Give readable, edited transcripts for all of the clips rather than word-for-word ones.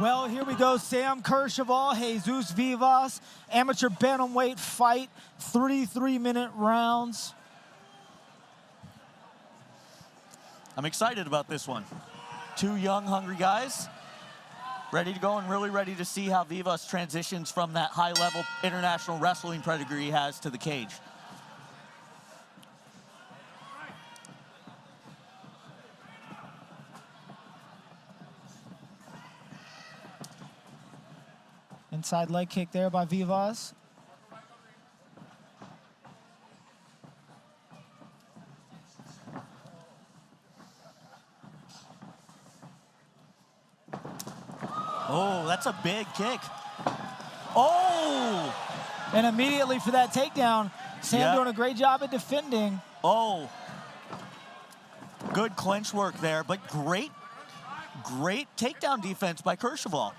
Well, here we go. Sam Kercheval, Jesus Vivas, amateur bantamweight fight, 33-minute rounds. I'm excited about this one. Two young, hungry guys, ready to go and really ready to see how Vivas transitions from that high-level international wrestling pedigree he has to the cage. Inside leg kick there by Vivas. Oh, that's a big kick. Oh! And immediately for that takedown, Sam doing a great job at defending. Oh. Good clinch work there, but great takedown defense by Kerchevel.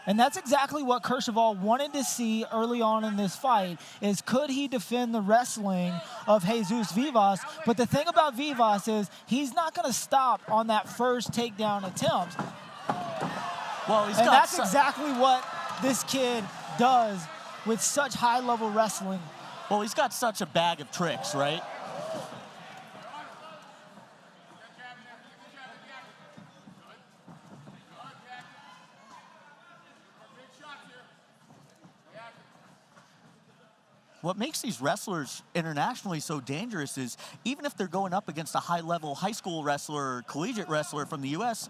And that's exactly what Kercheval wanted to see early on in this fight, is could he defend the wrestling of Jesus Vivas? But the thing about Vivas is he's not going to stop on that first takedown attempt. Well, and that's exactly what this kid does with such high-level wrestling. Well, he's got such a bag of tricks, right? What makes these wrestlers internationally so dangerous is even if they're going up against a high-level high school wrestler or collegiate wrestler from the U.S.,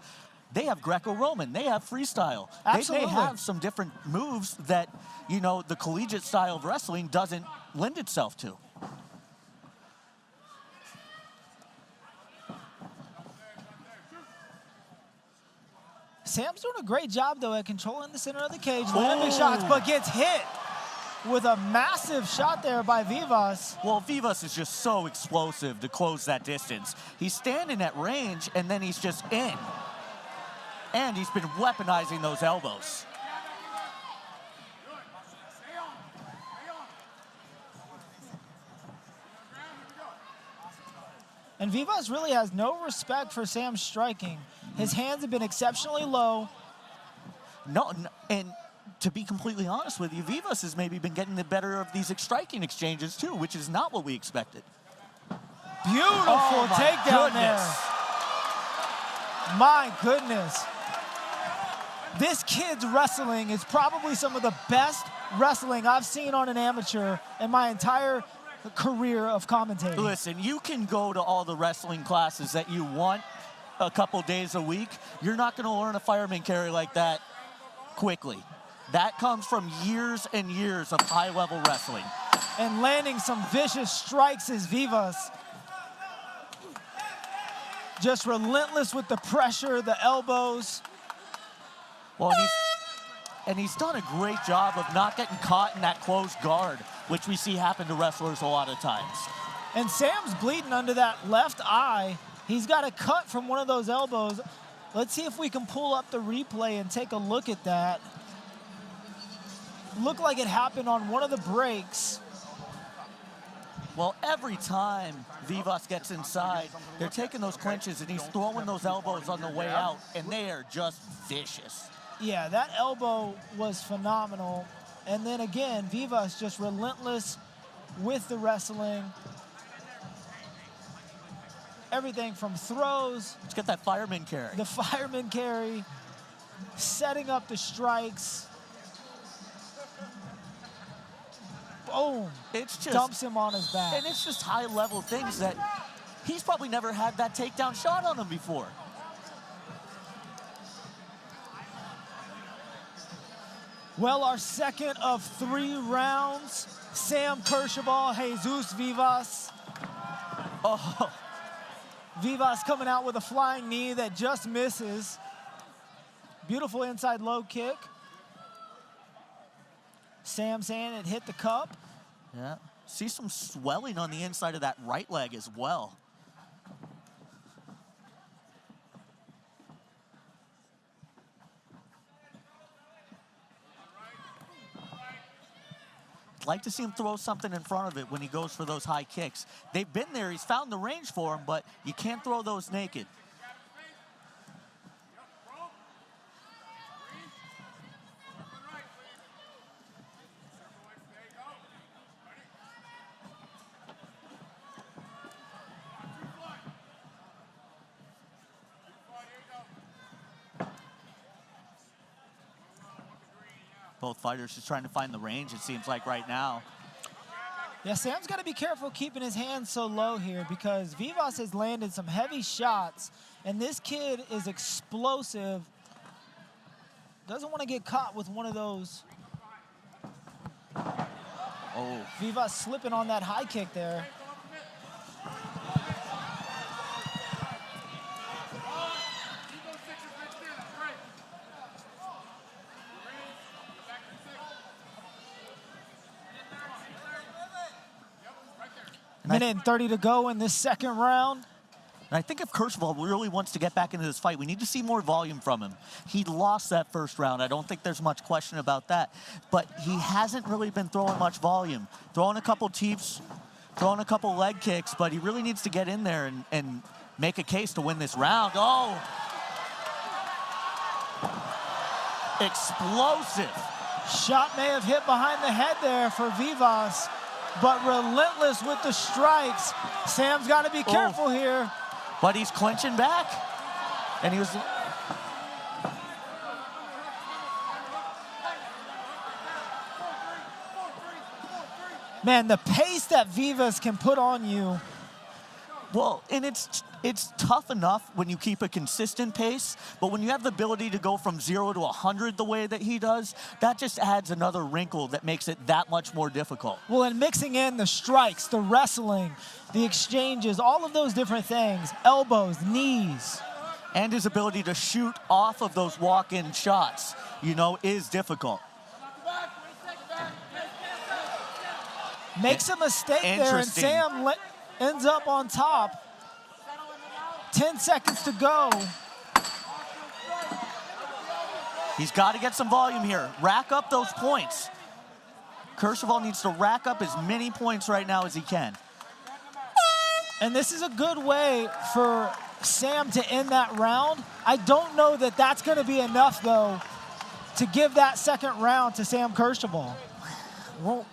they have Greco-Roman, they have freestyle. Absolutely. They have some different moves that, you know, the collegiate style of wrestling doesn't lend itself to. Sam's doing a great job, though, at controlling the center of the cage, landing big shots, but gets hit with a massive shot there by Vivas. Well, Vivas is just so explosive to close that distance. He's standing at range, and then he's just in. And he's been weaponizing those elbows. And Vivas really has no respect for Sam's striking. His hands have been exceptionally low. And to be completely honest with you, Vivas has maybe been getting the better of these striking exchanges too, which is not what we expected. Beautiful takedown there. My goodness. This kid's wrestling is probably some of the best wrestling I've seen on an amateur in my entire career of commentating. Listen, you can go to all the wrestling classes that you want a couple days a week. You're not going to learn a fireman carry like that quickly. That comes from years and years of high-level wrestling. And landing some vicious strikes is Vivas. Just relentless with the pressure, the elbows. Well, he's done a great job of not getting caught in that closed guard, which we see happen to wrestlers a lot of times. And Sam's bleeding under that left eye. He's got a cut from one of those elbows. Let's see if we can pull up the replay and take a look at that. Looked like it happened on one of the breaks. Well, every time Vivas gets inside, they're taking those clinches and he's throwing those elbows on the way out, and they are just vicious. Yeah, that elbow was phenomenal. And then again, Vivas just relentless with the wrestling. Everything from throws. Let's get that fireman carry. The fireman carry, setting up the strikes. Boom. It's just dumps him on his back. And it's just high-level things that he's probably never had that takedown shot on him before. Well, our second of 3 rounds. Sam Kercheval, Jesus Vivas. Oh. Vivas coming out with a flying knee that just misses. Beautiful inside low kick. Sam saying it hit the cup. Yeah. See some swelling on the inside of that right leg as well. like to see him throw something in front of it when he goes for those high kicks. They've been there. He's found the range for him, but you can't throw those naked. Both fighters just trying to find the range, it seems like right now. Yeah, Sam's got to be careful keeping his hands so low here because Vivas has landed some heavy shots, and this kid is explosive. Doesn't want to get caught with one of those. Oh. Vivas slipping on that high kick there. Minute and 30 to go in this second round. And I think if Kerchevel really wants to get back into this fight, we need to see more volume from him. He lost that first round. I don't think there's much question about that. But he hasn't really been throwing much volume. Throwing a couple teeps, throwing a couple leg kicks, but he really needs to get in there and make a case to win this round. Oh! Explosive. Shot may have hit behind the head there for Vivas, but relentless with the strikes. Sam's got to be careful here. But he's clinching back. And he was... Man, the pace that Vivas can put on you. Well, and it's tough enough when you keep a consistent pace, but when you have the ability to go from 0 to 100 the way that he does, that just adds another wrinkle that makes it that much more difficult. Well, and mixing in the strikes, the wrestling, the exchanges, all of those different things, elbows, knees. And his ability to shoot off of those walk-in shots, you know, is difficult. Makes a mistake there, and Sam ends up on top. 10 seconds to go. He's got to get some volume here. Rack up those points. Kerchevel needs to rack up as many points right now as he can. And this is a good way for Sam to end that round. I don't know that that's going to be enough, though, to give that second round to Sam Kerchevel. Well,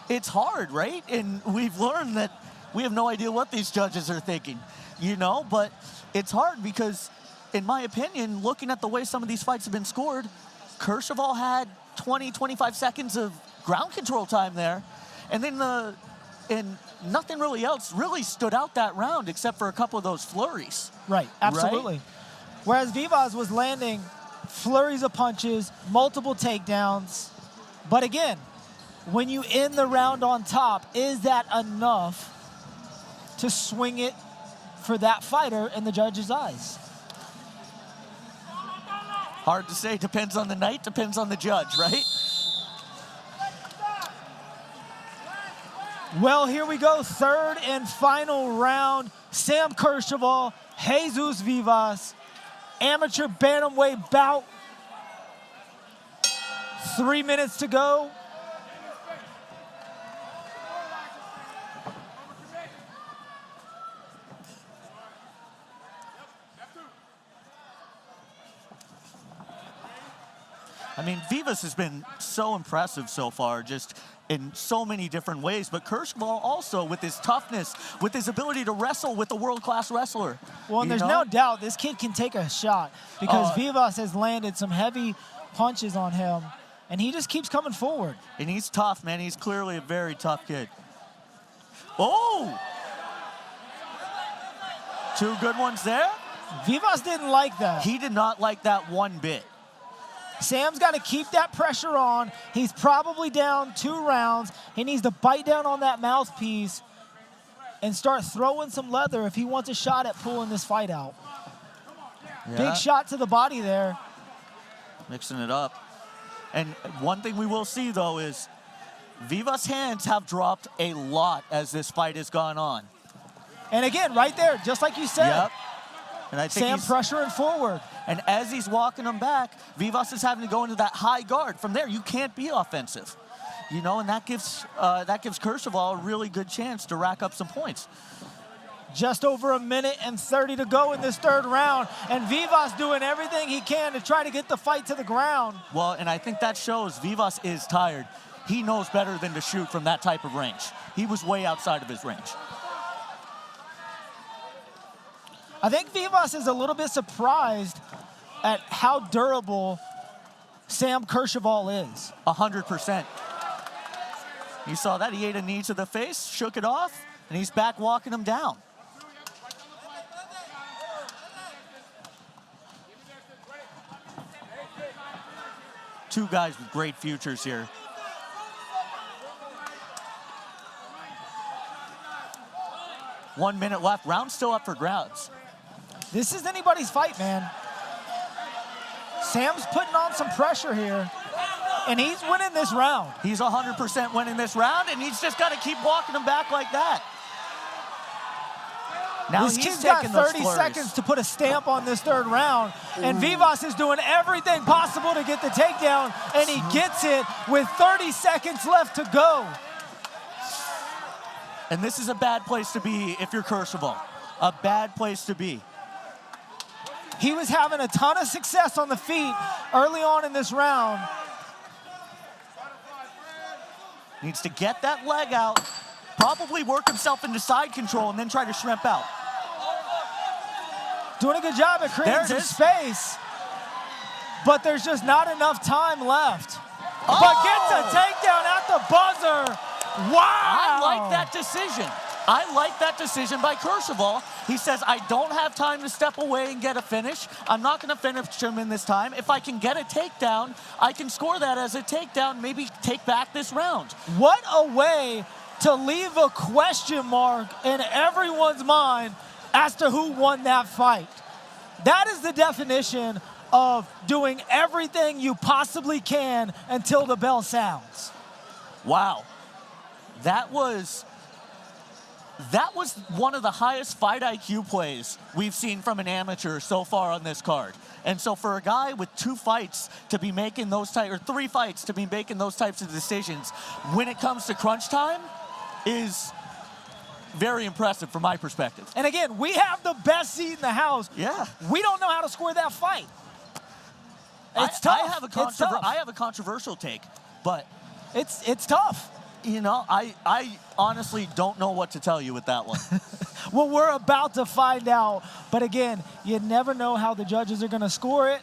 it's hard, right? And we've learned that we have no idea what these judges are thinking, you know? But it's hard because, in my opinion, looking at the way some of these fights have been scored, Kerchevel had 20, 25 seconds of ground control time there. And then and nothing really else really stood out that round except for a couple of those flurries. Right, absolutely. Right? Whereas Vivas was landing flurries of punches, multiple takedowns. But again, when you end the round on top, is that enough to swing it for that fighter in the judge's eyes? Hard to say. Depends on the night, depends on the judge, right? Well, here we go. Third and final round. Sam Kerchevel, Jesus Vivas. Amateur bantamweight bout. 3 minutes to go. I mean, Vivas has been so impressive so far, just in so many different ways. But Kerchevel also, with his toughness, with his ability to wrestle with a world-class wrestler. Well, and there's no doubt this kid can take a shot because Vivas has landed some heavy punches on him, and he just keeps coming forward. And he's tough, man. He's clearly a very tough kid. Oh! 2 good ones there. Vivas didn't like that. He did not like that one bit. Sam's got to keep that pressure on. He's probably down 2 rounds. He needs to bite down on that mouthpiece and start throwing some leather if he wants a shot at pulling this fight out. Yeah. Big shot to the body there. Mixing it up. And one thing we will see, though, is Vivas' hands have dropped a lot as this fight has gone on. And again, right there, just like you said. Yep. And I think Sam pressuring forward. And as he's walking him back, Vivas is having to go into that high guard. From there, you can't be offensive. you know, and that gives Kerchevel a really good chance to rack up some points. Just over 1:30 to go in this third round, and Vivas doing everything he can to try to get the fight to the ground. Well, and I think that shows Vivas is tired. He knows better than to shoot from that type of range. He was way outside of his range. I think Vivas is a little bit surprised at how durable Sam Kerchevel is. 100%. You saw that? He ate a knee to the face, shook it off, and he's back walking him down. Two guys with great futures here. One minute left. Round still up for grabs. This is anybody's fight, man. Sam's putting on some pressure here, and he's winning this round. He's 100% winning this round, and he's just got to keep walking him back like that. Now This kid's got 30 seconds to put a stamp on this third round, and Vivas is doing everything possible to get the takedown, and he gets it with 30 seconds left to go. And this is a bad place to be if you're Kerchevel. A bad place to be. He was having a ton of success on the feet early on in this round. Needs to get that leg out, probably work himself into side control, and then try to shrimp out. Doing a good job at creating some space, but there's just not enough time left. Oh! But gets a takedown at the buzzer. Wow! I like that decision. I like that decision by Kerchevel. He says, I don't have time to step away and get a finish. I'm not going to finish him in this time. If I can get a takedown, I can score that as a takedown, maybe take back this round. What a way to leave a question mark in everyone's mind as to who won that fight. That is the definition of doing everything you possibly can until the bell sounds. Wow. That was one of the highest fight IQ plays we've seen from an amateur so far on this card. And so for a guy with 2 fights to be making those types, or 3 fights to be making those types of decisions when it comes to crunch time is very impressive from my perspective. And again, we have the best seat in the house. Yeah. We don't know how to score that fight. It's tough. I have a controversial take, but it's tough. You know, I honestly don't know what to tell you with that one. Well, we're about to find out. But again, you never know how the judges are going to score it.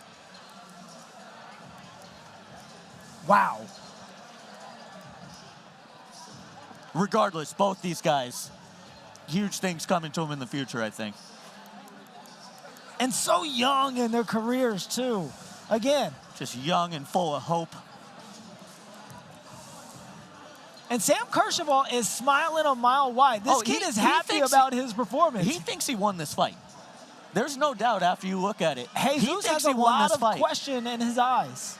Wow. Regardless, both these guys, huge things coming to them in the future, I think. And so young in their careers, too. Again. Just young and full of hope. And Sam Kerchevel is smiling a mile wide. This kid is happy about his performance. He thinks he won this fight. There's no doubt after you look at it. Jesus has a lot of question in his eyes.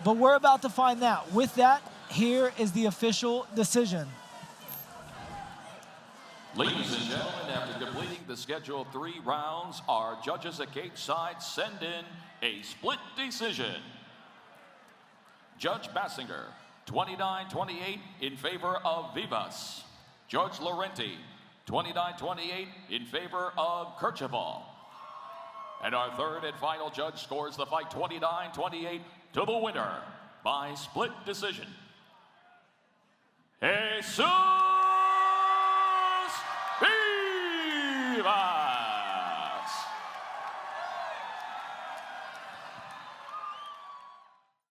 But we're about to find out. With that, here is the official decision. Ladies and gentlemen, after completing the scheduled 3 rounds, our judges at cage side send in a split decision. Judge Bassinger, 29-28 in favor of Vivas. Judge Laurenti, 29-28 in favor of Kerchevel. And our third and final judge scores the fight 29-28 to the winner by split decision. Jesus